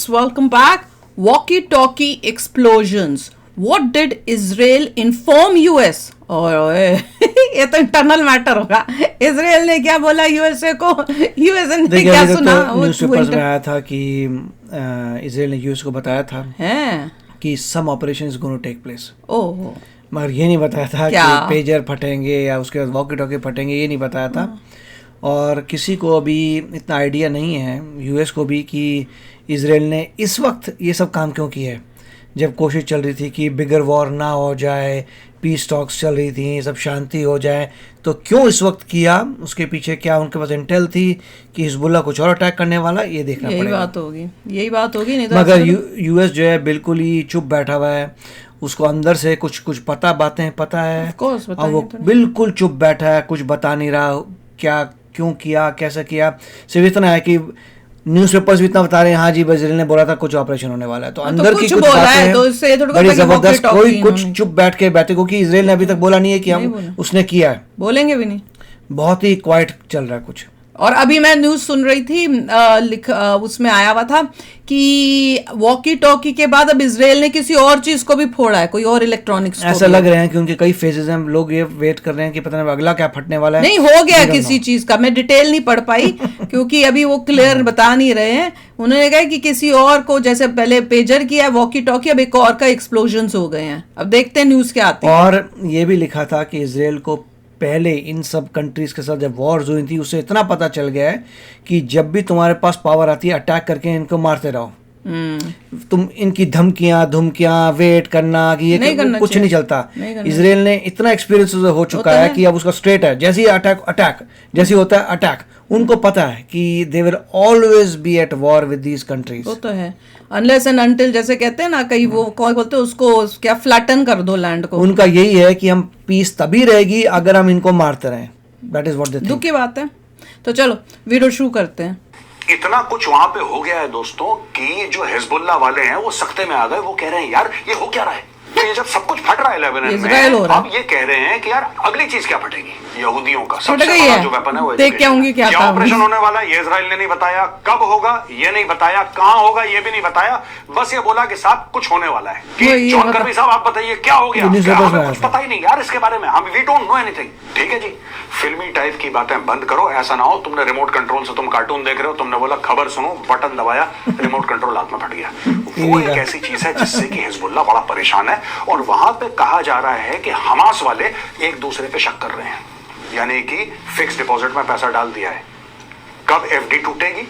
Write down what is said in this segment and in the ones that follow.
friends, welcome back. Walkie-talkie explosions. What did Israel inform US? ये तो internal matter होगा. Israel ने क्या बोला यूएसए को, यूएसए ने क्या सुना? न्यूज़पेपर्स में आया था कि इसराइल ने यूएस को बताया था कि some operation is going to take place. Oh, मगर ये नहीं बताया था कि पेजर फटेंगे या उसके बाद वॉकी टॉकी फटेंगे, ये नहीं बताया था. और किसी को अभी इतना आइडिया नहीं है, यूएस को भी, कि इसराइल ने इस वक्त ये सब काम क्यों किया है. जब कोशिश चल रही थी कि बिगर वॉर ना हो जाए, पीस टॉक्स चल रही थी, सब शांति हो जाए, तो क्यों इस वक्त किया? उसके पीछे क्या उनके पास इंटेल थी कि हिजबुल्लाह कुछ और अटैक करने वाला, ये देखना पड़ेगा. यही बात होगी नहीं तो. मगर यूएस जो है बिल्कुल ही चुप बैठा हुआ है. उसको अंदर से कुछ बातें पता है और वो बिल्कुल चुप बैठा है, कुछ बता नहीं रहा क्या क्यों किया, कैसा किया. सिर्फ इतना है कि न्यूज़पेपर्स भी इतना बता रहे हैं, हाँ जी इसराइल ने बोला था कुछ ऑपरेशन होने वाला है. तो अंदर की कुछ बातें तो बड़ी जबरदस्त. कोई कुछ चुप बैठ के बैठे, क्योंकि इसराइल ने अभी तक बोला नहीं है कि हम उसने किया है. बोलेंगे भी नहीं. बहुत ही क्वाइट चल रहा है कुछ. और अभी मैं न्यूज़ सुन रही थी, उसमें आया हुआ था कि वॉकी टॉकी के बाद अब इसराइल ने किसी और चीज को भी फोड़ा है, कोई और इलेक्ट्रॉनिक्स. ऐसा लग रहे हैं क्योंकि कई फेजेस हैं, लोग ये वेट कर रहे हैं कि पता नहीं अगला क्या फटने वाला है. नहीं हो गया किसी चीज का, मैं डिटेल नहीं पढ़ पाई क्योंकि अभी वो क्लियर बता नहीं रहे हैं. उन्होंने कहा कि किसी और को, जैसे पहले पेजर किया वॉकी टॉकी, अब एक और का एक्सप्लोजन हो गए हैं. अब देखते हैं न्यूज क्या आती है. और ये भी लिखा था कि इसराइल को पहले इन सब कंट्रीज के साथ जब वॉर्स हुई थी, उससे इतना पता चल गया है कि जब भी तुम्हारे पास पावर आती है, अटैक करके इनको मारते रहो. तुम इनकी धमकियां वेट करना कि ये कुछ नहीं चलता. इसराइल ने इतना एक्सपीरियंस हो चुका है कि अब उसका स्ट्रेट है. जैसे ही अटैक जैसे होता है अटैक, उनको पता है कि they will always be at war with these countries. वो तो है, अनलेस एंड अनटिल, जैसे कहते हैं ना कहीं, वो कौन बोलते हैं उसको, क्या फ्लैटन कर दो लैंड को. उनका यही है कि हम पीस तभी रहेगी अगर हम इनको मारते रहें. That is what they think. दुख की बात है. तो चलो वीडियो शुरू करते हैं. इतना कुछ वहां पे हो गया है दोस्तों कि जो हिजबुल्लाह वाले हैं वो सख्ते में आ गए. वो कह रहे हैं यार ये हो क्या रहा है, तो ये जब सब कुछ फट रहा है लेबनान में, अब ये कह रहे हैं कि यार अगली चीज क्या फटेगी. यहूदियों का सबसे बड़ा जो वेपन है वो देख के होंगे क्या ऑपरेशन होने वाला है. ये इजराइल ने नहीं बताया कब होगा, ये नहीं बताया कहां होगा, ये भी नहीं बताया. बस ये बोला कि साहब कुछ होने वाला है. कि जॉन कर्बी साहब आप बताइए क्या हो गया. हमें कुछ पता ही नहीं यार इसके बारे में, हम वी डोंट नो एनीथिंग. ठीक है जी, फिल्मी टाइप की बातें बंद करो. ऐसा ना हो तुमने रिमोट कंट्रोल से तुम कार्टून देख रहे हो, तुमने बोला खबर सुनो, बटन दबाया, रिमोट कंट्रोल हाथ में फट गया. वो एक ऐसी चीज है जिससे कि हिजबुल्लाह बड़ा परेशान है. और वहां पे कहा जा रहा है कि हमास वाले एक दूसरे पे शक कर रहे हैं, यानी कि फिक्स डिपॉजिट में पैसा डाल दिया है. कब एफडी टूटेगी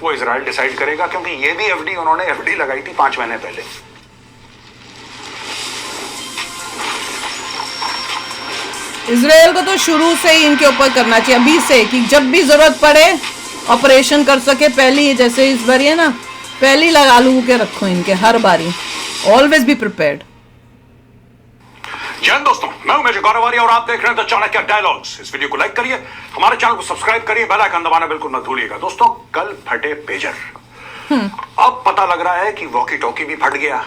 वो इजराइल डिसाइड करेगा, क्योंकि ये भी एफडी, उन्होंने एफडी लगाई थी 5 महीने पहले. इसराइल को तो शुरू से ही इनके ऊपर करना चाहिए, अभी से, कि जब भी जरूरत पड़े ऑपरेशन कर सके. पहली जैसे इस बारी है ना, पहली लगा लू के रखो इनके, हर बारी. Always be prepared. जय दोस्तों, मैं उमेश गौरवारी और आप देख रहे हैं द चाणक्य डायलॉग्स. इस वीडियो को लाइक करिए, हमारे चैनल को सब्सक्राइब करिए, बेल आइकन दबाना बिल्कुल मत भूलिएगा. दोस्तों कल फटे पेजर, अब पता लग रहा है कि वॉकी टॉकी भी फट गया.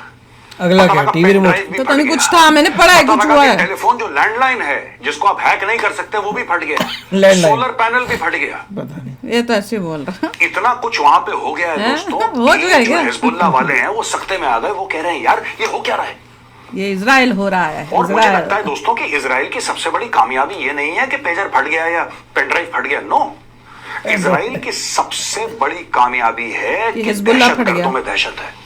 अगला क्या, टीवी रिमोट पता नहीं कुछ था, मैंने पढ़ा है कुछ हुआ है. टेलीफोन जो लैंडलाइन है जिसको आप हैक नहीं कर सकते वो भी फट गया. सोलर पैनल भी फट गया. पता नहीं, ये तो ऐसे बोल रहा. इतना कुछ वहां पे हो गया है दोस्तों. जो हिजबुल्लाह वाले हैं वो सख्ते में आ गए. वो कह रहे हैं यार ये हो क्या रहा है, ये इजराइल हो रहा है. और मुझे लगता है दोस्तों कि इजराइल की सबसे बड़ी कामयाबी ये नहीं है कि पेजर फट गया या पेनड्राइव फट गया. नो, इजराइल की सबसे बड़ी कामयाबी है कि हिजबुल्लाह फट गया. में दहशत है.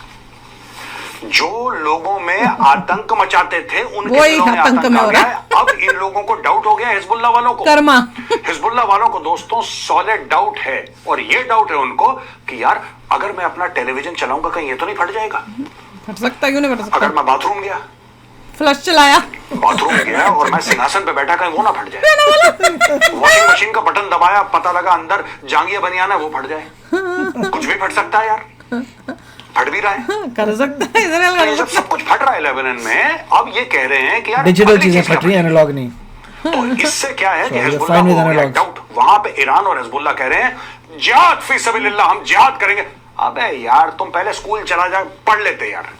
जो लोगों में आतंक मचाते थे उनके दिलों में आतंक आ गया है. अब इन लोगों को डाउट हो गया हिजबुल्लाह वालों को. कर्मा हिजबुल्लाह वालों को दोस्तों सॉलिड डाउट है, और ये डाउट है उनको कि यार अगर मैं अपना टेलीविजन चलाऊंगा कहीं ये तो नहीं फट जाएगा. फट सकता, क्यों नहीं फट सकता. अगर मैं बाथरूम गया, फ्लश चलाया, बाथरूम गया और मैं सिंहासन पे बैठा, कहीं वो ना फट जाए. वॉशिंग मशीन का बटन दबाया, पता लगा अंदर जांघिया बनियान है, वो फट जाए. कुछ भी फट सकता है यार, फट भी रहा है. कर सकता है इजराइल जब सब कुछ फट रहा है लेबनान में, अब ये कह रहे हैं कि यार डिजिटल चीजें फट रही हैं, एनालॉग नहीं. तो इससे क्या है कि हिजबुल्लाह को हो गया डाउट. वहां पे ईरान और हिजबुल्लाह कह रहे हैं जिहाद फी सबीलिल्लाह, हम जिहाद करेंगे. अबे यार तुम पहले स्कूल चला जा, पढ़ लेते यार.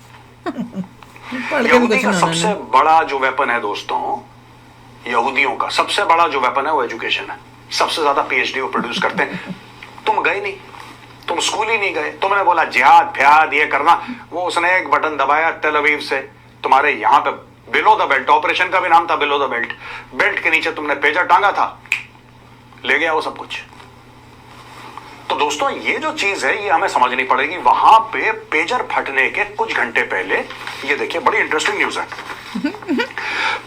यहूदी का सबसे बड़ा जो वेपन है दोस्तों, यहूदियों का सबसे बड़ा जो वेपन है वो एजुकेशन है. सबसे ज्यादा पीएचडी वो प्रोड्यूस करते हैं. तुम गए नहीं, तुम स्कूल ही नहीं गए, तुमने बोला जिहाद फ्याद ये करना, वो उसने एक बटन दबाया तेल अवीव से, तुम्हारे यहाँ पे बिलो द बेल्ट, ऑपरेशन का भी नाम था बिलो द बेल्ट, बेल्ट के नीचे तुमने पेजर टांगा था, ले गया वो सब कुछ। तो दोस्तों ये जो चीज है ये हमें समझनी पड़ेगी। वहां पे पेजर फटने के कुछ घंटे पहले, ये देखिए बड़ी इंटरेस्टिंग न्यूज है,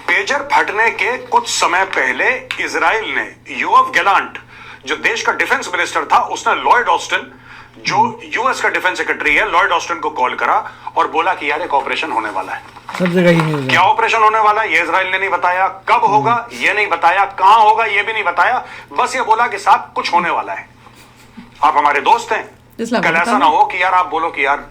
पेजर फटने के कुछ समय पहले इजराइल ने योआव गैलांट जो देश का डिफेंस मिनिस्टर था, उसने लॉयड ऑस्टिन जो यूएस का डिफेंस सेक्रेटरी है, लॉयड ऑस्टिन को कॉल करा और बोला कि यार एक ऑपरेशन होने वाला है। सब जगह ही न्यूज़ है। क्या ऑपरेशन होने वाला है ये इजराइल ने नहीं बताया, कब होगा ये नहीं बताया, कहां होगा ये भी नहीं बताया, बस ये बोला कि साहब कुछ होने वाला है। आप हमारे दोस्त हैं, कल ऐसा ना हो कि यार आप बोलो कि यार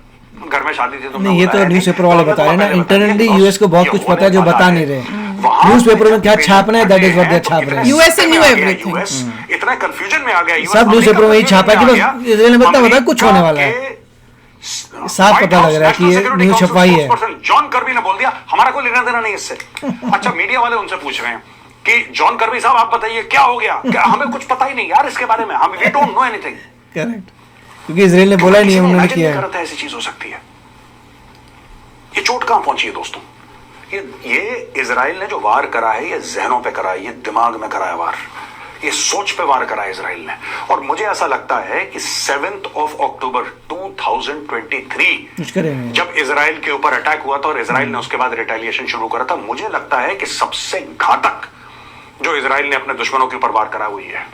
घर में शादी थी, नहीं, ये तो न्यूज़पेपर वाले बता रहे हैं ना, इंटरनली यूएस को बहुत कुछ पता है जो बता नहीं रहे। न्यूज़पेपर में क्या छापना है दैट इज व्हाट दे छाप रहे हैं। यूएस न्यू एवरीथिंग, इतना कंफ्यूजन में आ गया यूएस, सब न्यूज़पेपर में यही छापा है कि बस इजराइल ने बता कुछ होने वाला है, साफ पता लग रहा है कि ये न्यूज़ छपवाई है। जॉन कर्बी ने बोल दिया हमारा कोई लेना देना नहीं इससे। अच्छा मीडिया वाले उनसे पूछ रहे हैं कि जॉन कर्बी साहब आप बताइए क्या हो गया, क्या हमें कुछ पता ही नहीं यार इसके बारे में, हम we don't know anything. Correct, क्योंकि इजराइल ने बोला नहीं है, उन्होंने किया है। ऐसी चीज हो सकती है, ये चोट कहां पहुंची है दोस्तों? ये इजराइल ने जो वार करा है ये जहनों पे करा है, ये दिमाग में करा है वार, ये सोच पे वार करा है इजराइल ने। और मुझे ऐसा लगता है कि 7 अक्टूबर 2023 जब इजराइल के ऊपर अटैक हुआ था और इजराइल ने उसके बाद रिटेलिएशन शुरू करा था, मुझे लगता है कि सबसे घातक जो इजराइल ने अपने दुश्मनों के ऊपर वार करा हुई है।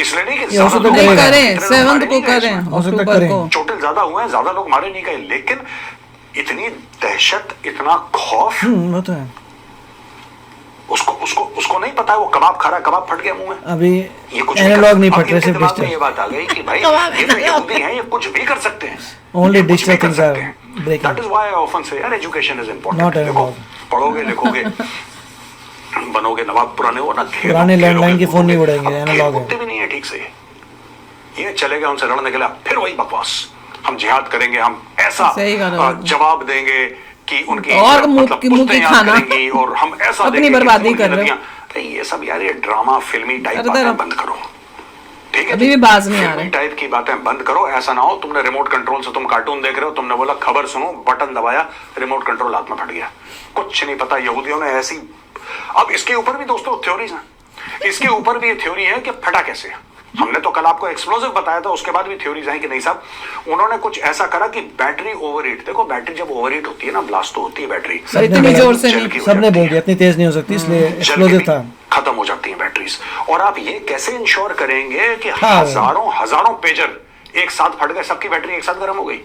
इसलिए नहीं कि करें 7 को करें, अक्टूबर को चोटिल ज्यादा हुए हैं, ज्यादा लोग मारे नहीं गए, लेकिन इतनी दहशत, इतना खौफ होता है। उसको नहीं पता है, वो कबाब खा रहा है, कबाब फट गया मुंह में। अभी ये कुछ एनालॉग नहीं फट रहे, सिर्फ डिजिटल। ये बात आ गई कि भाई ये तो यहूदी हैं, ये कुछ भी कर सकते हैं। Only digital things are breaking. That is why I often say यार एजुकेशन इज नॉट इंपॉर्टेंट। देखो पढ़ोगे लिखोगे बनोगे नवाब, पुराने हो ना, पुराने लैंडलाइन के फोन नहीं उड़ेंगे, एनालॉग है। भी नहीं है ठीक से, ये चले गए उनसे लड़ने के लिए, फिर वही बकवास, हम जिहाद करेंगे, हम ऐसा जवाब देंगे कि उनकी और मुक्की खाना और हम ऐसा अपनी बर्बादी कर रहे हैं। ये सब यार ये ड्रामा फिल्मी टाइप बातें बंद करो, ठीक है? अभी भी बाज नहीं आ रहे, टाइप की बातें बंद करो। ऐसा ना हो तुमने रिमोट कंट्रोल से तुम कार्टून देख रहे हो, तुमने बोला खबर सुनो, बटन दबाया, रिमोट कंट्रोल हाथ में फट गया, कुछ नहीं पता। यहूदियों ने ऐसी, अब इसके ऊपर भी दोस्तों थ्योरीज हैं, इसके ऊपर भी ये थ्योरी है कि फटा कैसे। हमने तो कल आपको एक्सप्लोसिव बताया था, उसके बाद भी थ्योरीज हैं कि नहीं साहब उन्होंने कुछ ऐसा करा कि बैटरी ओवरहीट, देखो बैटरी जब ओवरहीट होती है ना, ब्लास्ट तो होती है बैटरी, इतनी जोर से नहीं, सबने बोल दिया इतनी तेज नहीं हो सकती, इसलिए एक्सप्लोसिव था, खत्म हो जाती है बैटरीज। और आप ये कैसे इंश्योर करेंगे कि हजारों पेजर एक साथ फट गए, सबकी बैटरी एक साथ गर्म हो गई,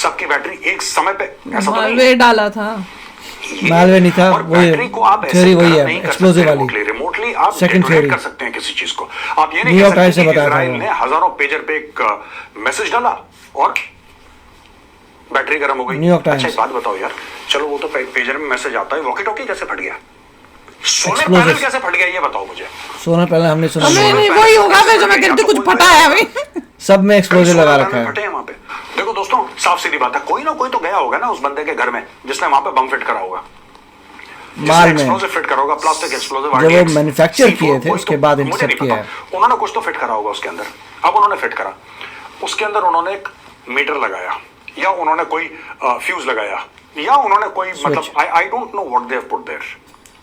सबकी बैटरी एक समय पे, ऐसा मालवे डाला था, मालवे नहीं था, बैटरी को आप थ्योरी वही है एक्सप्लोसिव वाली, रिमोटली आप सेकंड थ्योरी कर सकते हैं किसी चीज को। आप ये नहीं कह सकते कि इजराइल ने हजारों पेजर पे एक मैसेज डाला और बैटरी गर्म हो गई। अच्छा एक बात बताओ यार, चलो वो तो पेजर में मैसेज आता है, वॉकी टॉकी कैसे फट गया, सोलर पैनल कैसे फट गया, ये बताओ मुझे। सोलर पैनल हमने सुना नहीं, वही होगा फिर जो मैं कहती कुछ फटा है अभी, सब में एक्सप्लोजिव लगा रखा है। फटे हैं वहां पे। देखो दोस्तों साफ सीधी बात है, कोई ना कोई तो गया होगा ना उस बंदे के घर में जिसने वहां पे बम फिट करा होगा, माल में एक्सप्लोजिव फिट करा होगा, प्लास्टिक एक्सप्लोजिव जब वो मैन्युफैक्चर किए थे उसके बाद इंटरसेप्ट किया है, उन्होंने कुछ तो फिट करा होगा उसके अंदर। अब उन्होंने फिट करा, उसके अंदर उन्होंने एक मीटर लगाया, या उन्होंने कोई फ्यूज लगाया, या उन्होंने कोई मतलब I don't know what they have put there,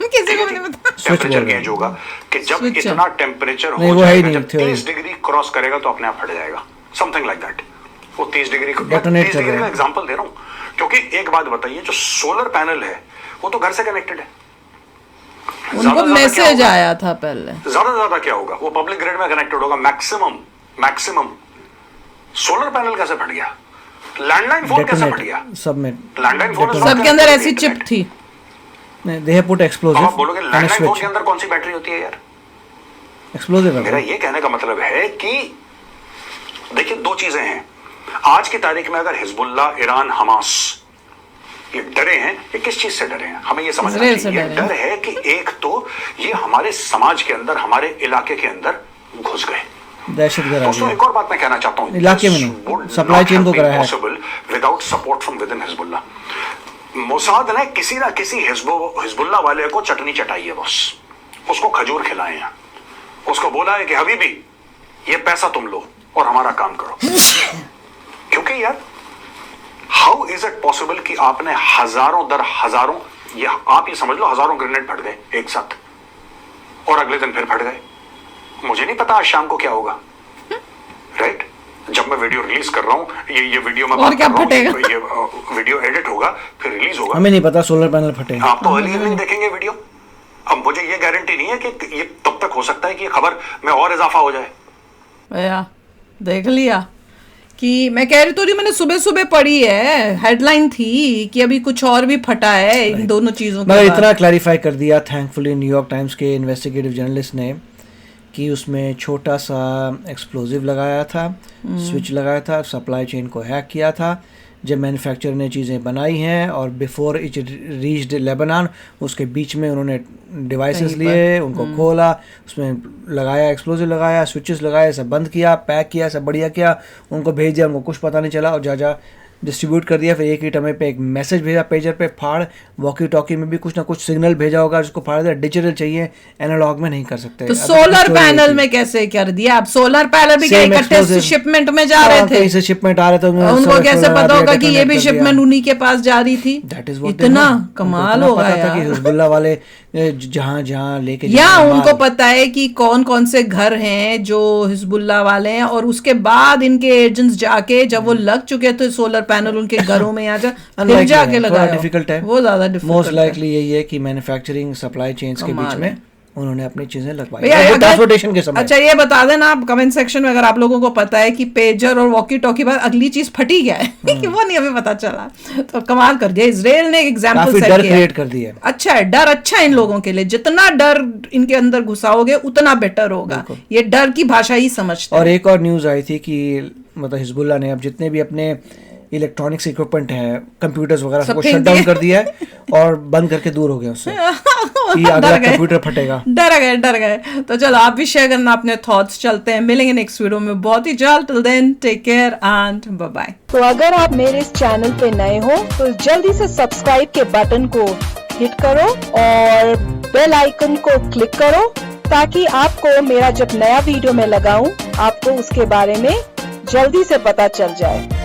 किसी को नहीं पता। टेम्परेचर गेज होगा कि जब इतना टेम्परेचर हो जाएगा, जब 30 डिग्री क्रॉस करेगा तो अपने आप फट जाएगा, समथिंग लाइक दैट। वो 30 डिग्री का एग्जांपल दे रहा हूं, क्योंकि एक बात बताइए, जो सोलर पैनल है वो तो घर से कनेक्टेड है, उनको मैसेज आया था पहले, ज्यादा क्या होगा, वो पब्लिक ग्रिड में कनेक्टेड होगा, मैक्सिमम। सोलर पैनल कैसे फट गया, लैंडलाइन फोन कैसे फट गया, सब में लैंडलाइन फोन सबके अंदर ऐसी चिप थी, दे हैव पुट एक्सप्लोसिव। आप बोलोगे लैंडलाइन फोन के अंदर कौन सी बैटरी होती है यार, एक्सप्लोसिव। मेरा ये कहने का मतलब है कि देखिए दो चीजें हैं आज की तारीख में, अगर हिजबुल्ला, ईरान, हमास ये डरे हैं, ये किस चीज से डरे हैं, हमें ये समझना चाहिए। ये डर है कि एक तो ये हमारे समाज के अंदर, हमारे इलाके के अंदर घुस गए, दहशतगर्द। दोस्तों एक और बात मैं कहना चाहता हूं, इलाके में नहीं, सप्लाई चेन को करा है, possible without support from with in Hezbollah. Mossad ने किसी ना किसी हिजबुल्ला वाले को चटनी चटाई है बॉस, उसको खजूर खिलाए हैं, उसको बोला है कि हबीबी ये पैसा तुम लो, और हमारा काम करो। क्योंकि यार हाउ इज इट पॉसिबल कि आपने हजारों दर हजारों, आप ये समझ लो हजारों ग्रेनेड फट गए एक साथ और अगले दिन फिर फट गए। मुझे नहीं पता आज शाम को क्या होगा, राइट? जब मैं वीडियो रिलीज कर रहा हूँ, ये वीडियो में और क्या फटेगा? ये वीडियो एडिट होगा फिर रिलीज होगा, हमें नहीं पता सोलर पैनल फटे। आप तो अर्ली इवनिंग देखेंगे वीडियो। अब मुझे ये गारंटी नहीं है कि ये तब तक हो सकता है कि खबर में और इजाफा हो जाए। भैया देख लिया कि मैं कह रही तो, मैंने सुबह सुबह पढ़ी है, हेडलाइन थी कि अभी कुछ और भी फटा है इन दोनों चीजों के मगर बाद। इतना क्लैरिफाई कर दिया थैंकफुली न्यूयॉर्क टाइम्स के इन्वेस्टिगेटिव जर्नलिस्ट ने कि उसमें छोटा सा एक्सप्लोजिव लगाया था, स्विच लगाया था, सप्लाई चेन को हैक किया था। जब मैन्युफैक्चरर ने चीज़ें बनाई हैं और बिफोर इट रीच्ड लेबनान, उसके बीच में उन्होंने डिवाइसेस लिए, उनको खोला, उसमें लगाया, एक्सप्लोजिव लगाया, स्विचेस लगाए, सब बंद किया, पैक किया, सब बढ़िया किया, उनको भेज दिया, उनको कुछ पता नहीं चला और जा डिस्ट्रीब्यूट कर दिया। फिर एक ही टमे पे एक मैसेज भेजा पेजर पे, फाड़, वॉकी टॉकी में भी कुछ ना कुछ सिग्नल भेजा होगा जिसको फाड़ दिया। डिजिटल चाहिए, एनालॉग में नहीं कर सकते। तो सोलर पैनल में कैसे कर दिया? अब सोलर पैनल भी इकट्ठे शिपमेंट में जा रहे थे, कहीं से शिपमेंट आ रहे थे, उनको कैसे पता होगा कि ये भी शिपमेंट उन्हीं के पास जा रही थी? इतना कमाल होगा यार। हिजबुल्लाह वाले जहां लेके, या उनको पता है कि कौन कौन से घर हैं जो हिजबुल्लाह वाले हैं, और उसके बाद इनके एजेंट्स जाके जब वो लग चुके थे सोलर पैनल उनके घरों में या फिर जाके लगाया। डिफिकल्ट है, वो ज्यादा डिफिकल्ट। मोस्ट लाइकली यही है कि मैन्युफैक्चरिंग सप्लाई चेन्स के बीच में उन्होंने अपनी चीजें लगवाई ट्रांसपोर्टेशन के समय। अच्छा ये बता देना आप कमेंट सेक्शन में, अगर आप लोगों को पता है कि पेजर और वॉकी टॉकी बाद अगली चीज फटी क्या है कि वो नहीं हमें पता चला। तो कमाल कर दिया इजराइल ने, एग्जाम्पल सेट डर क्रिएट कर दिया। अच्छा है, डर अच्छा है इन लोगों के लिए, जितना डर इनके अंदर घुसाओगे उतना बेटर होगा। ये डर की भाषा ही समझते हैं। और एक और न्यूज आई थी कि मतलब हिजबुल्लाह ने अब जितने भी अपने इलेक्ट्रॉनिक्स इक्विपमेंट है, कंप्यूटर्स वगैरह सबको शट डाउन कर दिया है और बंद करके दूर हो गया उससे कि अगला कंप्यूटर फटेगा। डर गए। तो चलो आप भी शेयर करना अपने थॉट्स। चलते हैं, मिलेंगे नेक्स्ट वीडियो में बहुत ही जल्द। Till then take care and bye bye. तो अगर आप मेरे इस चैनल पे नए हो तो जल्दी से सब्सक्राइब के बटन को हिट करो और बेल आइकन को क्लिक करो ताकि आपको मेरा जब नया वीडियो मैं लगाऊं आपको उसके बारे में जल्दी से पता चल जाए।